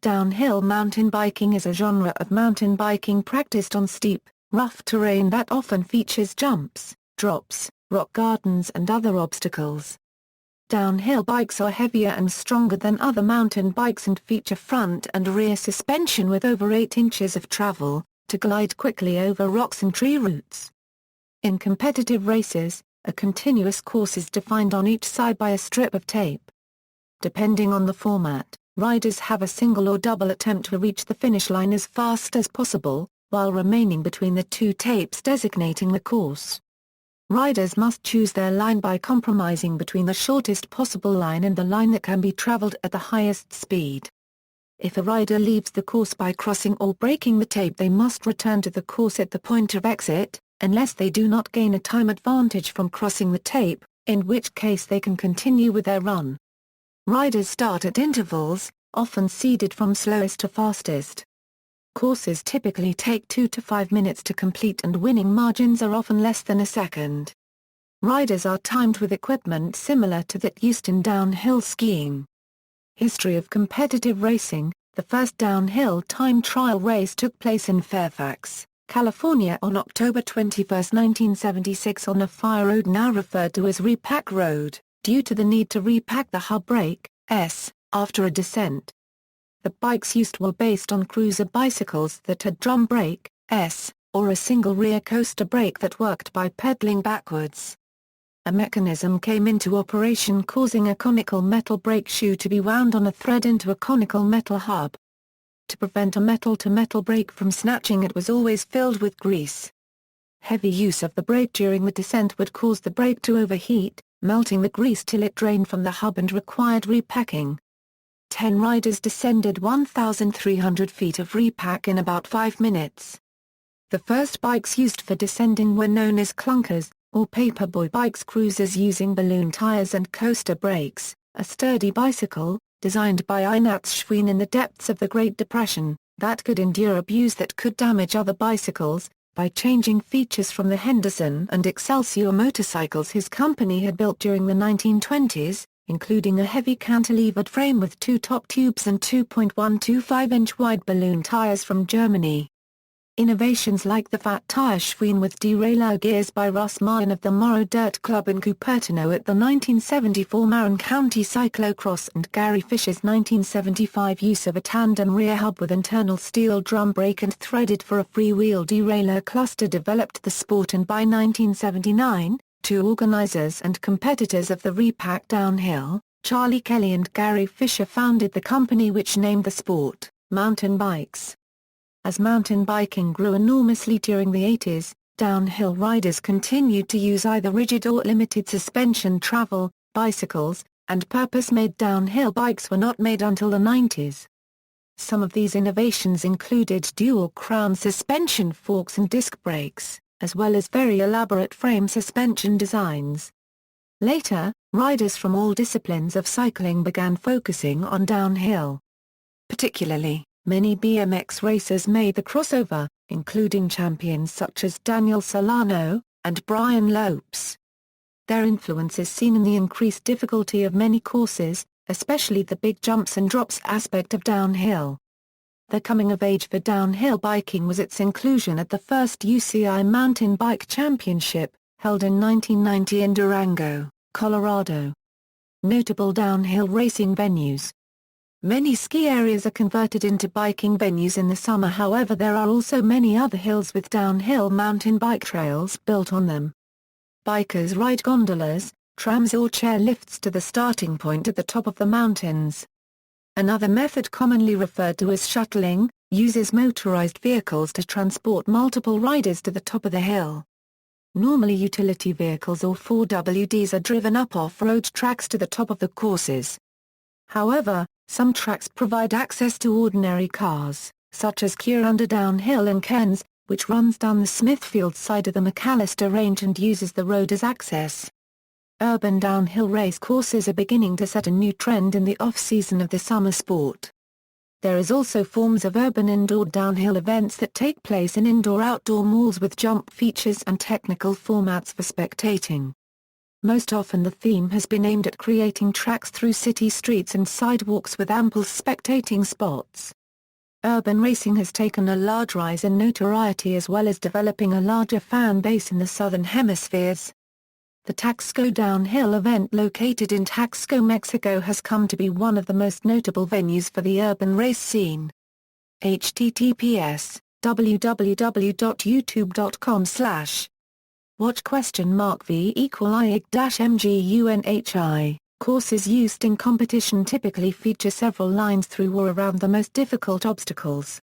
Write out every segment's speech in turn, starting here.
Downhill mountain biking is a genre of mountain biking practiced on steep, rough terrain that often features jumps, drops, rock gardens and other obstacles. Downhill bikes are heavier and stronger than other mountain bikes and feature front and rear suspension with over 8 inches of travel, to glide quickly over rocks and tree roots. In competitive races, a continuous course is defined on each side by a strip of tape. Depending on the format, riders have a single or double attempt to reach the finish line as fast as possible, while remaining between the two tapes designating the course. Riders must choose their line by compromising between the shortest possible line and the line that can be traveled at the highest speed. If a rider leaves the course by crossing or breaking the tape, they must return to the course at the point of exit, unless they do not gain a time advantage from crossing the tape, in which case they can continue with their run. Riders start at intervals, often seeded from slowest to fastest. Courses typically take 2 to 5 minutes to complete and winning margins are often less than a second. Riders are timed with equipment similar to that used in downhill skiing. History of competitive racing: the first downhill time trial race took place in Fairfax, California on October 21, 1976 on a fire road now referred to as Repack Road, due to the need to repack the hub brake, after a descent. The bikes used were based on cruiser bicycles that had drum brake, or a single rear coaster brake that worked by pedaling backwards. A mechanism came into operation causing a conical metal brake shoe to be wound on a thread into a conical metal hub. To prevent a metal-to-metal brake from snatching, it was always filled with grease. Heavy use of the brake during the descent would cause the brake to overheat, melting the grease till it drained from the hub and required repacking. 10 riders descended 1,300 feet of repack in about 5 minutes. The first bikes used for descending were known as clunkers, or paperboy bikes, cruisers using balloon tires and coaster brakes, a sturdy bicycle, designed by Ignaz Schwinn in the depths of the Great Depression, that could endure abuse that could damage other bicycles, by changing features from the Henderson and Excelsior motorcycles his company had built during the 1920s, including a heavy cantilevered frame with 2 top tubes and 2.125-inch wide balloon tires from Germany. Innovations like the Fat Tire Schwinn with derailleur gears by Russ Martin of the Morrow Dirt Club in Cupertino at the 1974 Marin County Cyclocross and Gary Fisher's 1975 use of a tandem rear hub with internal steel drum brake and threaded for a freewheel derailleur cluster developed the sport, and by 1979, 2 organizers and competitors of the Repack Downhill, Charlie Kelly and Gary Fisher, founded the company which named the sport, Mountain Bikes. As mountain biking grew enormously during the 80s, downhill riders continued to use either rigid or limited suspension travel, bicycles, and purpose-made downhill bikes were not made until the 90s. Some of these innovations included dual crown suspension forks and disc brakes, as well as very elaborate frame suspension designs. Later, riders from all disciplines of cycling began focusing on downhill. Particularly, many BMX racers made the crossover, including champions such as Daniel Solano and Brian Lopes. Their influence is seen in the increased difficulty of many courses, especially the big jumps and drops aspect of downhill. The coming of age for downhill biking was its inclusion at the first UCI Mountain Bike Championship, held in 1990 in Durango, Colorado. Notable downhill racing venues. Many ski areas are converted into biking venues in the summer, however there are also many other hills with downhill mountain bike trails built on them. Bikers ride gondolas, trams or chair lifts to the starting point at the top of the mountains. Another method, commonly referred to as shuttling, uses motorized vehicles to transport multiple riders to the top of the hill. Normally utility vehicles or 4WDs are driven up off-road tracks to the top of the courses. However, some tracks provide access to ordinary cars, such as Curunda Downhill in Cairns, which runs down the Smithfield side of the McAllister Range and uses the road as access. Urban downhill race courses are beginning to set a new trend in the off-season of the summer sport. There is also forms of urban indoor downhill events that take place in indoor-outdoor malls with jump features and technical formats for spectating. Most often the theme has been aimed at creating tracks through city streets and sidewalks with ample spectating spots. Urban racing has taken a large rise in notoriety as well as developing a larger fan base in the southern hemispheres. The Taxco downhill event located in Taxco, Mexico has come to be one of the most notable venues for the urban race scene. https://watch?v=i-mgunhi. Courses used in competition typically feature several lines through or around the most difficult obstacles.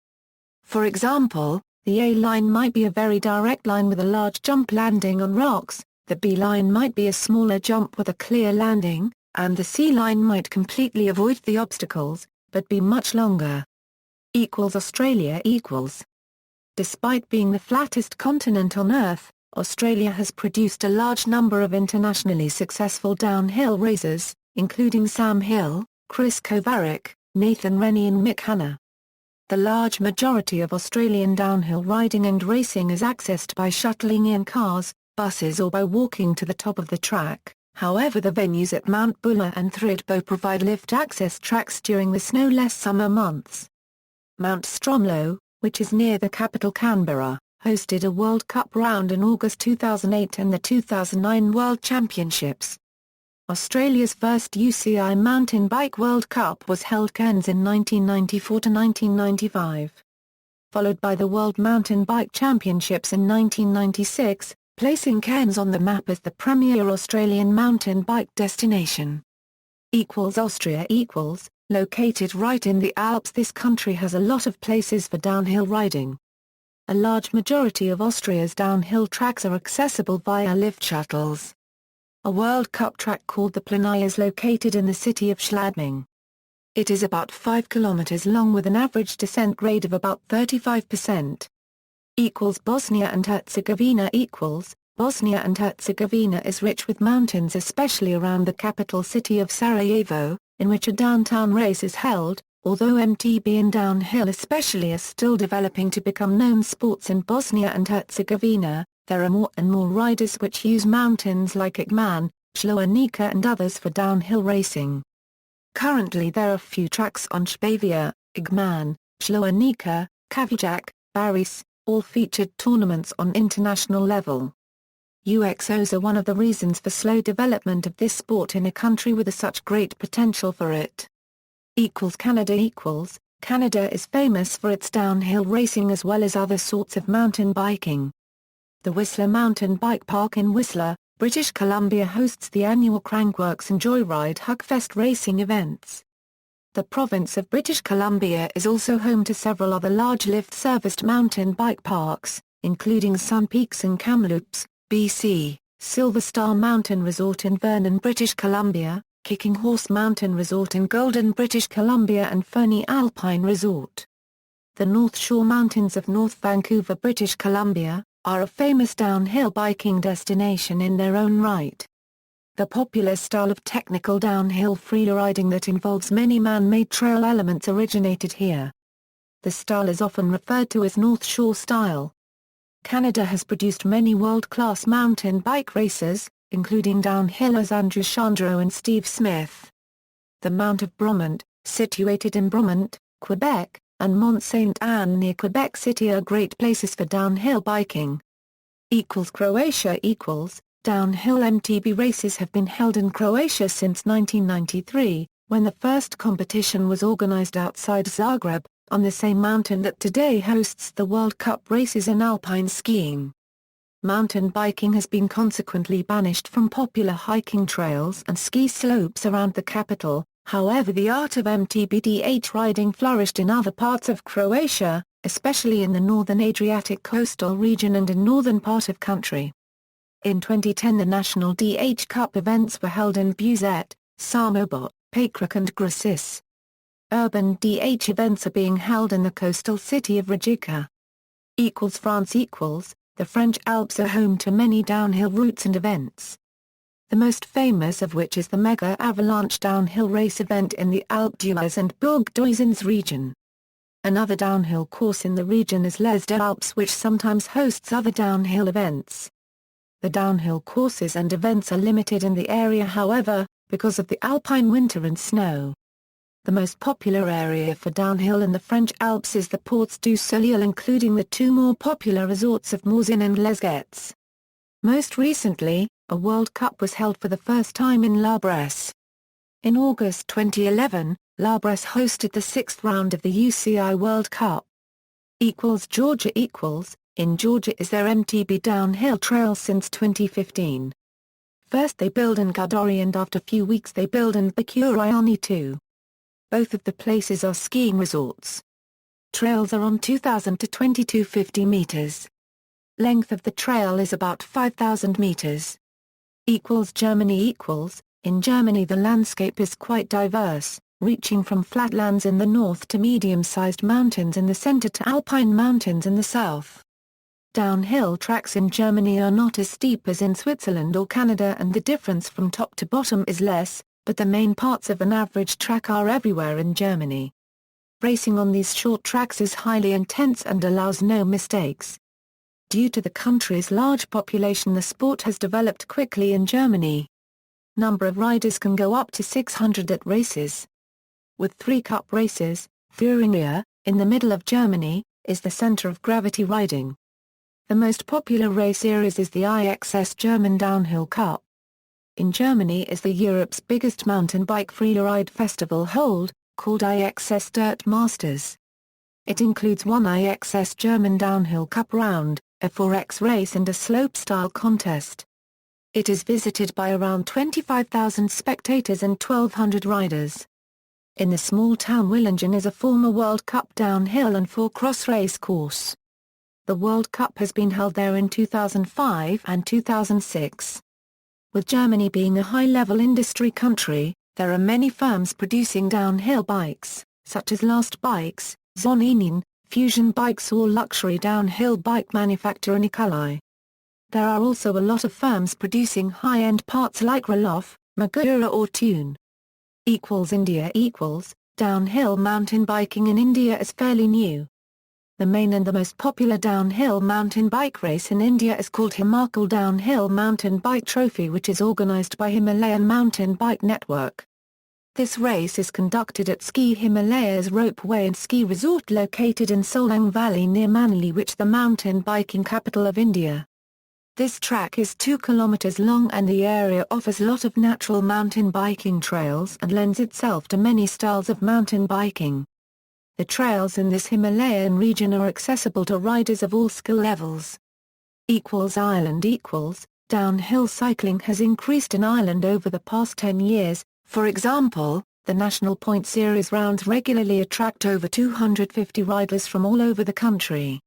For example, the A line might be a very direct line with a large jump landing on rocks, the B line might be a smaller jump with a clear landing, and the C line might completely avoid the obstacles, but be much longer. Australia equals. Despite being the flattest continent on Earth, Australia has produced a large number of internationally successful downhill racers, including Sam Hill, Chris Kovarik, Nathan Rennie and Mick Hanna. The large majority of Australian downhill riding and racing is accessed by shuttling in cars, buses or by walking to the top of the track. However, the venues at Mount Buller and Thredbo provide lift access tracks during the snowless summer months. Mount Stromlo, which is near the capital Canberra, hosted a World Cup round in August 2008 and the 2009 World Championships. Australia's first UCI Mountain Bike World Cup was held Cairns in 1994 to 1995. Followed by the World Mountain Bike Championships in 1996, placing Cairns on the map as the premier Australian mountain bike destination. Austria equals. Located right in the Alps, this country has a lot of places for downhill riding. A large majority of Austria's downhill tracks are accessible via lift shuttles. A World Cup track called the Planai is located in the city of Schladming. It is about 5 kilometers long with an average descent grade of about 35%. Bosnia and Herzegovina equals. Bosnia and Herzegovina is rich with mountains, especially around the capital city of Sarajevo, in which a downtown race is held. Although MTB and downhill especially are still developing to become known sports in Bosnia and Herzegovina, there are more and more riders which use mountains like Igman, Šljonica and others for downhill racing. Currently there are few tracks on Špavija, Igman, Šljonica, Kavijak, Baris, all featured tournaments on international level. UXOs are one of the reasons for slow development of this sport in a country with such great potential for it. Canada equals. Canada is famous for its downhill racing as well as other sorts of mountain biking. The Whistler Mountain Bike Park in Whistler, British Columbia hosts the annual Crankworx and Joyride Hugfest racing events. The province of British Columbia is also home to several other large lift-serviced mountain bike parks, including Sun Peaks and Kamloops, BC, Silver Star Mountain Resort in Vernon, British Columbia, Kicking Horse Mountain Resort in Golden, British Columbia and Fernie Alpine Resort. The North Shore Mountains of North Vancouver, British Columbia, are a famous downhill biking destination in their own right. The popular style of technical downhill freeriding that involves many man-made trail elements originated here. The style is often referred to as North Shore style. Canada has produced many world-class mountain bike racers, including downhillers Andrew Chandreau and Steve Smith. The Mount of Bromont, situated in Bromont, Quebec, and Mont Sainte-Anne near Quebec City are great places for downhill biking. Croatia equals. Downhill MTB races have been held in Croatia since 1993, when the first competition was organized outside Zagreb, on the same mountain that today hosts the World Cup races in alpine skiing. Mountain biking has been consequently banished from popular hiking trails and ski slopes around the capital. However, the art of MTB riding flourished in other parts of Croatia, especially in the northern Adriatic coastal region and in northern part of country. In 2010 the National DH Cup events were held in Buzet, Samobor, Pakrac and Grasis. Urban DH events are being held in the coastal city of Rijeka. France equals. The French Alps are home to many downhill routes and events. The most famous of which is the Mega Avalanche downhill race event in the Alpes d'Huez and Bourg d'Oisans region. Another downhill course in the region is Les des Alpes, which sometimes hosts other downhill events. The downhill courses and events are limited in the area however, because of the alpine winter and snow. The most popular area for downhill in the French Alps is the Portes du Soleil, including the two more popular resorts of Morzine and Les Gets. Most recently, a World Cup was held for the first time in La Bresse. In August 2011, La Bresse hosted the sixth round of the UCI World Cup. Georgia In Georgia is their MTB downhill trail since 2015. First they build in Gudori and after few weeks they build in Bakuriani too. Both of the places are skiing resorts. Trails are on 2,000 to 2,250 meters. Length of the trail is about 5,000 meters. Germany In Germany the landscape is quite diverse, reaching from flatlands in the north to medium-sized mountains in the center to alpine mountains in the south. Downhill tracks in Germany are not as steep as in Switzerland or Canada and the difference from top to bottom is less, but the main parts of an average track are everywhere in Germany. Racing on these short tracks is highly intense and allows no mistakes. Due to the country's large population, the sport has developed quickly in Germany. Number of riders can go up to 600 at races. With 3 cup races, Thuringia, in the middle of Germany, is the center of gravity riding. The most popular race series is the IXS German Downhill Cup. In Germany is the Europe's biggest mountain bike freeride festival called IXS Dirt Masters. It includes one IXS German Downhill Cup round, a 4x race and a slopestyle contest. It is visited by around 25,000 spectators and 1,200 riders. In the small town Willingen is a former World Cup downhill and 4-cross race course. The World Cup has been held there in 2005 and 2006. With Germany being a high-level industry country, there are many firms producing downhill bikes, such as Last Bikes, Zoninen, Fusion Bikes or luxury downhill bike manufacturer Nikolai. There are also a lot of firms producing high-end parts like Raloff, Magura or Tune. India Downhill mountain biking in India is fairly new. The main and the most popular downhill mountain bike race in India is called Himachal Downhill Mountain Bike Trophy, which is organized by Himalayan Mountain Bike Network. This race is conducted at Ski Himalayas Ropeway and Ski Resort located in Solang Valley near Manali, which the mountain biking capital of India. This track is 2 kilometers long and the area offers a lot of natural mountain biking trails and lends itself to many styles of mountain biking. The trails in this Himalayan region are accessible to riders of all skill levels. Ireland Downhill cycling has increased in Ireland over the past 10 years. For example, the National Point Series rounds regularly attract over 250 riders from all over the country.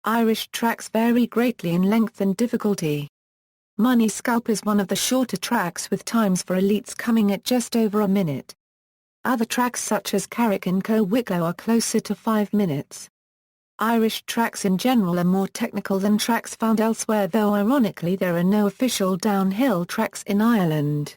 Irish tracks vary greatly in length and difficulty. Money Scalp is one of the shorter tracks with times for elites coming at just over a minute. Other tracks such as Carrick and Co-Wicklow are closer to 5 minutes. Irish tracks in general are more technical than tracks found elsewhere, though ironically there are no official downhill tracks in Ireland.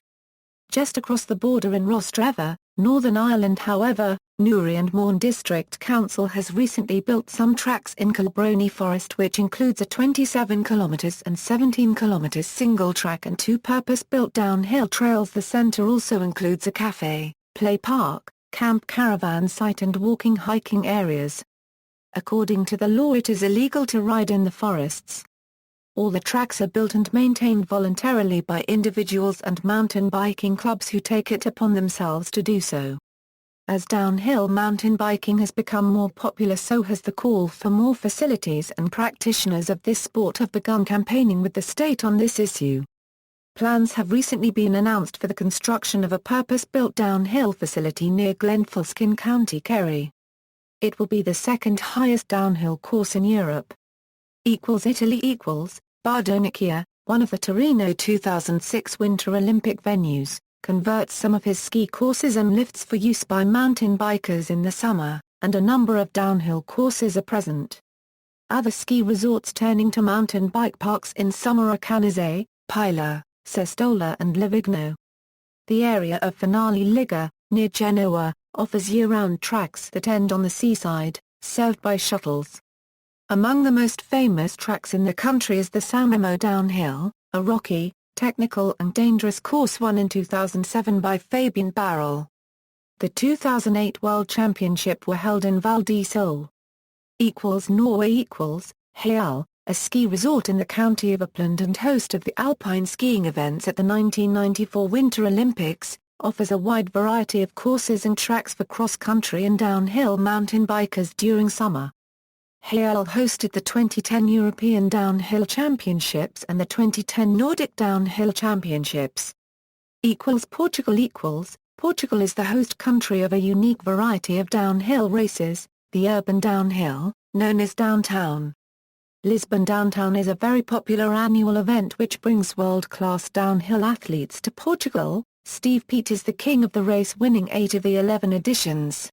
Just across the border in Rostrevor, Northern Ireland however, Newry and Mourne District Council has recently built some tracks in Kilbrony Forest, which includes a 27 km and 17 km single track and 2 purpose-built downhill trails. The centre also includes a cafe, play park, camp caravan site and walking hiking areas. According to the law, it is illegal to ride in the forests. All the tracks are built and maintained voluntarily by individuals and mountain biking clubs who take it upon themselves to do so. As downhill mountain biking has become more popular, so has the call for more facilities, and practitioners of this sport have begun campaigning with the state on this issue. Plans have recently been announced for the construction of a purpose-built downhill facility near Glenfalsk in County Kerry. It will be the second highest downhill course in Europe. Italy Bardonecchia, one of the Torino 2006 Winter Olympic venues, converts some of his ski courses and lifts for use by mountain bikers in the summer, and a number of downhill courses are present. Other ski resorts turning to mountain bike parks in summer are Canizei, Pila, Sestola and Livigno. The area of Finale Liga, near Genoa, offers year-round tracks that end on the seaside, served by shuttles. Among the most famous tracks in the country is the San Remo Downhill, a rocky, technical and dangerous course won in 2007 by Fabian Barrel. The 2008 World Championship were held in Val di Sole. Norway Heal, a ski resort in the county of Uppland and host of the alpine skiing events at the 1994 Winter Olympics, offers a wide variety of courses and tracks for cross-country and downhill mountain bikers during summer. Heal hosted the 2010 European Downhill Championships and the 2010 Nordic Downhill Championships. Portugal is the host country of a unique variety of downhill races, the urban downhill, known as Downtown. Lisbon Downtown is a very popular annual event which brings world-class downhill athletes to Portugal. Steve Peat is the king of the race, winning 8 of the 11 editions.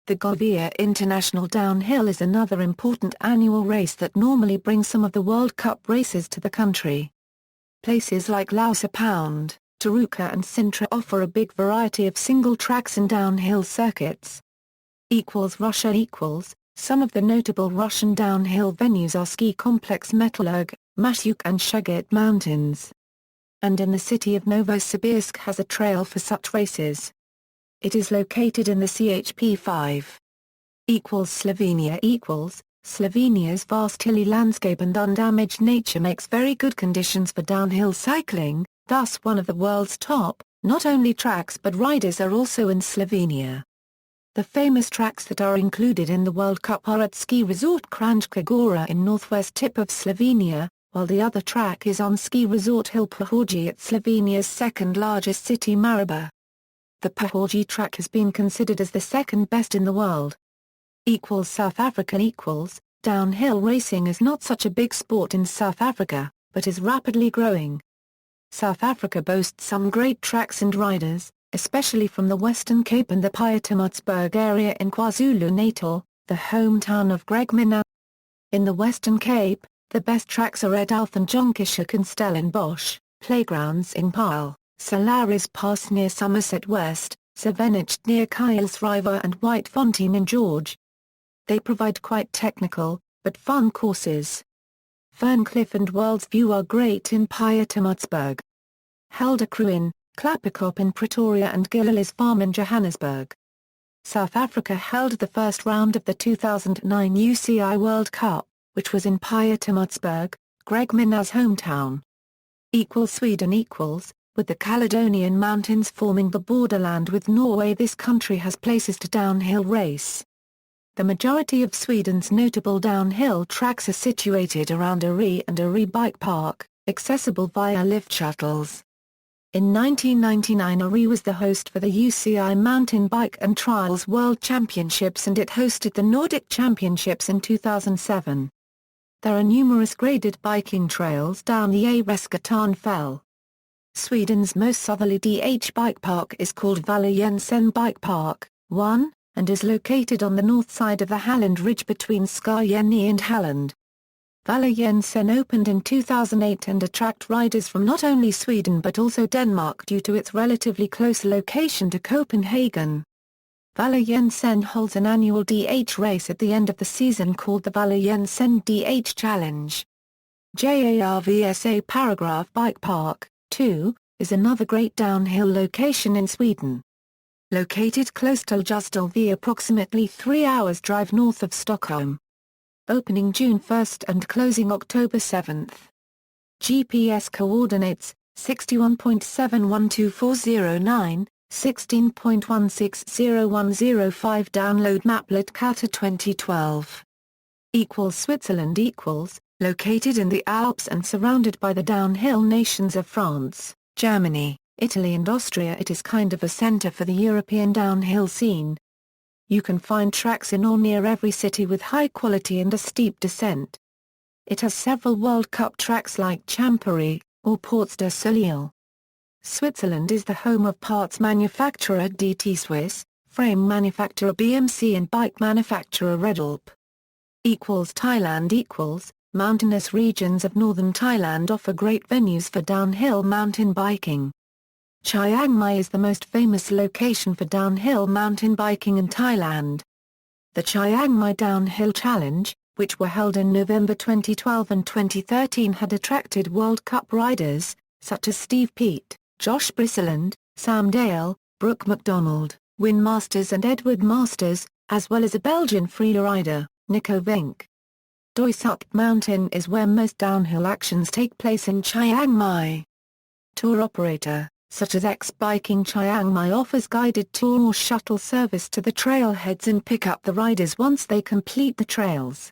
The Gouveia International Downhill is another important annual race that normally brings some of the World Cup races to the country. Places like Lausa Pound, Tarouca and Sintra offer a big variety of single tracks and downhill circuits. Russia Some of the notable Russian downhill venues are ski complex Metallurg, Masyuk and Shugut Mountains. And in the city of Novosibirsk has a trail for such races. It is located in the CHP 5. Slovenia Slovenia's vast hilly landscape and undamaged nature makes very good conditions for downhill cycling, thus one of the world's top, not only tracks but riders are also in Slovenia. The famous tracks that are included in the World Cup are at ski resort Kranjska Gora in northwest tip of Slovenia, while the other track is on ski resort Hill Pohorje at Slovenia's second largest city Maribor. The Pohorje track has been considered as the second best in the world. South Africa Downhill racing is not such a big sport in South Africa, but is rapidly growing. South Africa boasts some great tracks and riders, especially from the Western Cape and the Pietermaritzburg area in KwaZulu-Natal, the hometown of Greg Minnaar. In the Western Cape, the best tracks are at Alphen and Jonkishoek and Stellenbosch, playgrounds in Paarl, Salaris Pass near Somerset West, Savenich near Kuilsriver and Whitefontein in George. They provide quite technical, but fun courses. Ferncliff and World's View are great in Pietermaritzburg. Helderkruin, Klapperkop in Pretoria and Gillies Farm in Johannesburg. South Africa held the first round of the 2009 UCI World Cup, which was in Pietermaritzburg, Greg Minnaar's hometown. Sweden With the Caledonian Mountains forming the borderland with Norway, this country has places to downhill race. The majority of Sweden's notable downhill tracks are situated around Ore and Ore Bike Park, accessible via lift shuttles. In 1999 Ore was the host for the UCI Mountain Bike and Trials World Championships and it hosted the Nordic Championships in 2007. There are numerous graded biking trails down the Aresgatan Fell. Sweden's most southerly DH bike park is called Valle Bike Park, 1, and is located on the north side of the Halland Ridge between Skajeni and Halland. Valle opened in 2008 and attract riders from not only Sweden but also Denmark due to its relatively close location to Copenhagen. Valle holds an annual DH race at the end of the season called the Valle DH Challenge. JARVSA Paragraph Bike Park, 2, is another great downhill location in Sweden. Located close to Ljusdal approximately 3 hours drive north of Stockholm. Opening June 1 and closing October 7. GPS coordinates, 61.712409, 16.160105. Download Maplet Kata 2012. Switzerland Located in the Alps and surrounded by the downhill nations of France, Germany, Italy and Austria, it is kind of a center for the European downhill scene. You can find tracks in or near every city with high quality and a steep descent. It has several World Cup tracks like Champéry, or Portes de Soleil. Switzerland is the home of parts manufacturer DT Swiss, frame manufacturer BMC and bike manufacturer Redalp. Thailand Mountainous regions of northern Thailand offer great venues for downhill mountain biking. Chiang Mai is the most famous location for downhill mountain biking in Thailand. The Chiang Mai Downhill Challenge, which were held in November 2012 and 2013, had attracted World Cup riders, such as Steve Peat, Josh Brisseland, Sam Dale, Brooke MacDonald, Wyn Masters and Edward Masters, as well as a Belgian freerider, Nico Vink. Doi Sup Mountain is where most downhill actions take place in Chiang Mai. Tour operator, such as X-Biking Chiang Mai, offers guided tour or shuttle service to the trailheads and pick up the riders once they complete the trails.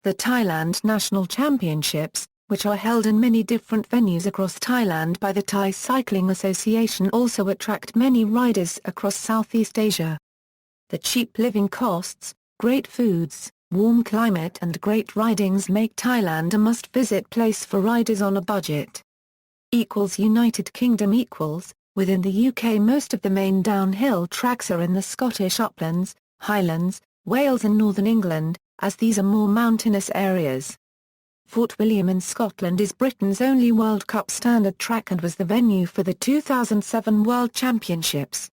The Thailand National Championships, which are held in many different venues across Thailand by the Thai Cycling Association, also attract many riders across Southeast Asia. The cheap living costs, great foods, warm climate and great ridings make Thailand a must-visit place for riders on a budget. United Kingdom. Within the UK, most of the main downhill tracks are in the Scottish Uplands, Highlands, Wales and Northern England, as these are more mountainous areas. Fort William in Scotland is Britain's only World Cup standard track and was the venue for the 2007 World Championships.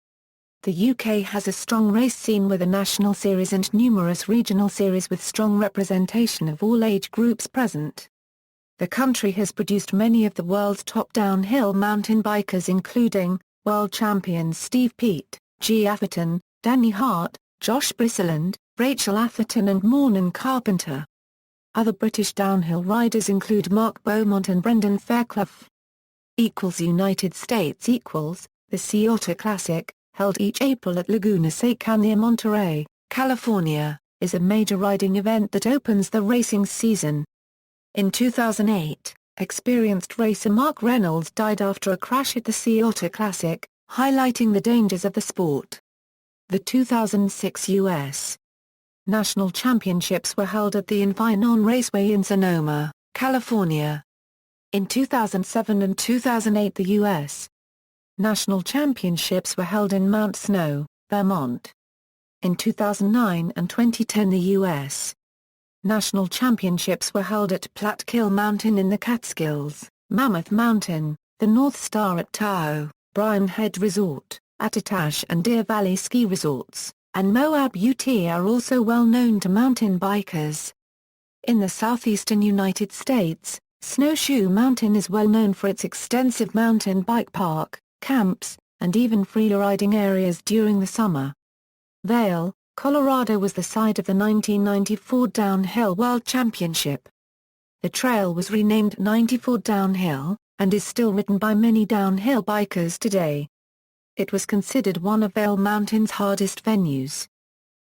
The UK has a strong race scene with a national series and numerous regional series with strong representation of all age groups present. The country has produced many of the world's top downhill mountain bikers, including world champions Steve Peat, G. Atherton, Danny Hart, Josh Brisseland, Rachel Atherton and Mornan Carpenter. Other British downhill riders include Mark Beaumont and Brendan Fairclough. United States. The Sea Otter Classic, held each April at Laguna Seca near Monterey, California, is a major riding event that opens the racing season. In 2008, experienced racer Mark Reynolds died after a crash at the Sea Otter Classic, highlighting the dangers of the sport. The 2006 U.S. National Championships were held at the Infineon Raceway in Sonoma, California. In 2007 and 2008, the U.S. National Championships were held in Mount Snow, Vermont. In 2009 and 2010, the U.S. National Championships were held at Plattekill Mountain in the Catskills, Mammoth Mountain, the North Star at Tahoe, Brian Head Resort, Attitash and Deer Valley Ski Resorts, and Moab UT are also well known to mountain bikers. In the southeastern United States, Snowshoe Mountain is well known for its extensive mountain bike park, camps, and even freeriding areas during the summer. Vail, Colorado was the site of the 1994 Downhill World Championship. The trail was renamed 94 Downhill, and is still ridden by many downhill bikers today. It was considered one of Vail Mountain's hardest venues.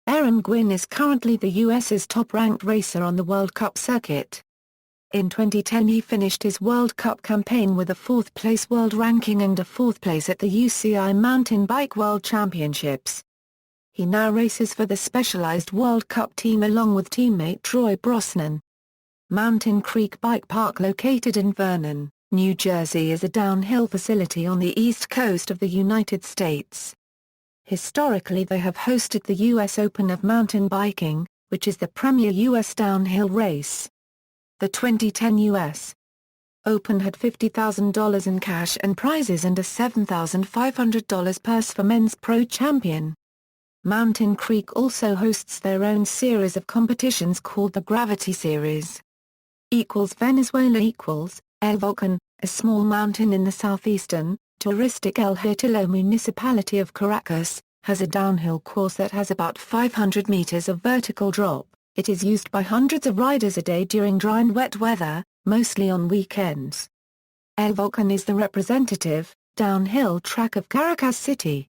Aaron Gwin is currently the U.S.'s top-ranked racer on the World Cup circuit. In 2010 he finished his World Cup campaign with a 4th-place world ranking and a 4th place at the UCI Mountain Bike World Championships. He now races for the Specialized World Cup team along with teammate Troy Brosnan. Mountain Creek Bike Park, located in Vernon, New Jersey, is a downhill facility on the east coast of the United States. Historically they have hosted the U.S. Open of mountain biking, which is the premier U.S. downhill race. The 2010 U.S. Open had $50,000 in cash and prizes and a $7,500 purse for men's pro champion. Mountain Creek also hosts their own series of competitions called the Gravity Series. Venezuela. El Volcan, a small mountain in the southeastern, touristic El Hatillo municipality of Caracas, has a downhill course that has about 500 meters of vertical drop. It is used by hundreds of riders a day during dry and wet weather, mostly on weekends. El Volcan is the representative, downhill track of Caracas City.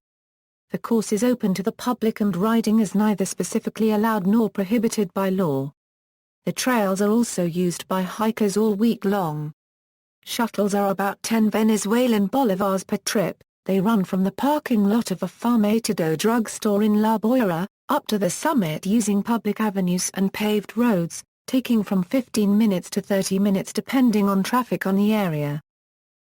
The course is open to the public and riding is neither specifically allowed nor prohibited by law. The trails are also used by hikers all week long. Shuttles are about 10 Venezuelan bolivars per trip. They run from the parking lot of a Farmatodo drugstore in La Boyera, up to the summit using public avenues and paved roads, taking from 15 minutes to 30 minutes depending on traffic on the area.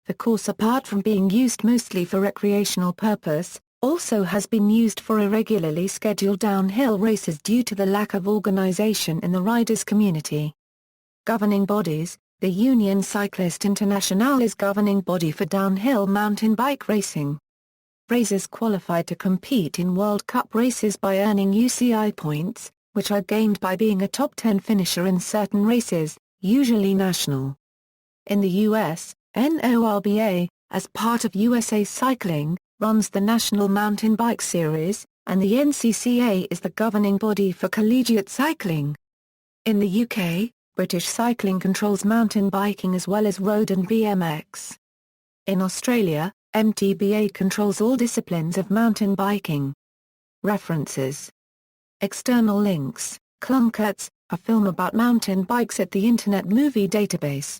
The course, apart from being used mostly for recreational purpose, also has been used for irregularly scheduled downhill races due to the lack of organization in the riders' community. Governing bodies. The Union Cycliste Internationale is governing body for downhill mountain bike racing. Racers qualified to compete in World Cup races by earning UCI points, which are gained by being a top 10 finisher in certain races, usually national. In the U.S., NORBA, as part of USA Cycling, runs the National Mountain Bike Series, and the NCCA is the governing body for collegiate cycling. In the UK, British Cycling controls mountain biking as well as road and BMX. In Australia, MTBA controls all disciplines of mountain biking. References. External links: Clunkerts, a film about mountain bikes at the Internet Movie Database.